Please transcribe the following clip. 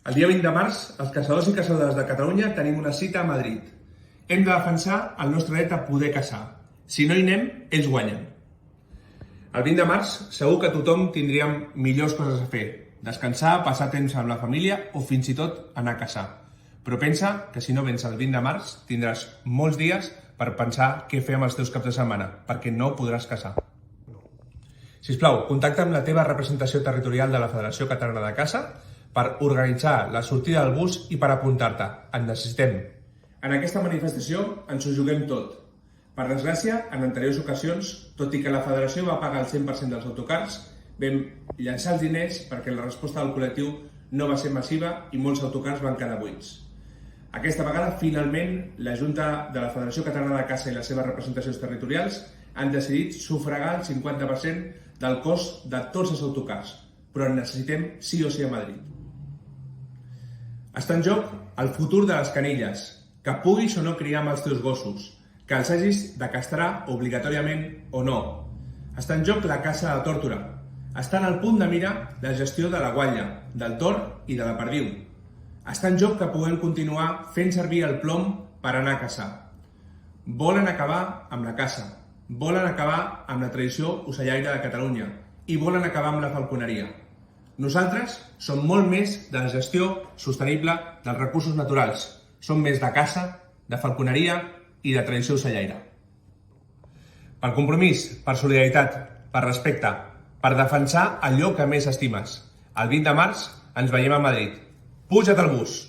El dia 20 de març, els caçadors i caçadores de Catalunya tenim una cita a Madrid. Hem de defensar el nostre dret a poder caçar. Si no hi anem, ells guanyen. El 20 de març segur que tothom tindríem millors coses a fer. Descansar, passar temps amb la família o fins i tot anar a caçar. Però pensa que si no vens el 20 de març tindràs molts dies per pensar què fer amb els teus caps de setmana, perquè no podràs caçar. Sisplau, contacta amb la teva representació territorial de la Federació Catalana de Caça per organitzar la sortida del bus i per apuntar-te. Et necessitem. En aquesta manifestació ens ho juguem tot. Per desgràcia, en anteriors ocasions, tot i que la Federació va pagar el 100% dels autocars, vam llançar els diners perquè la resposta del col·lectiu no va ser massiva i molts autocars van quedar buits. Aquesta vegada, finalment, la Junta de la Federació Catalana de Caça i les seves representacions territorials han decidit sufragar el 50% del cost de tots els autocars, però en necessitem sí o sí a Madrid. Està en joc el futur de les canilles, que puguis o no criar amb els teus gossos, que els hagis de castrar obligatòriament o no. Està en joc la caça de tórtora. Està en el punt de mira la gestió de la guatlla, del tor i de la perdiu. Està en joc que puguem continuar fent servir el plom per anar a caçar. Volen acabar amb la caça, volen acabar amb la tradició ocellaire de Catalunya i volen acabar amb la falconeria. Nosaltres som molt més de la gestió sostenible dels recursos naturals. Som més de caça, de falconeria i de tradició ocellaire. Per compromís, per solidaritat, per respecte, per defensar allò que més estimes. El 20 de març ens veiem a Madrid. Puja't al bus!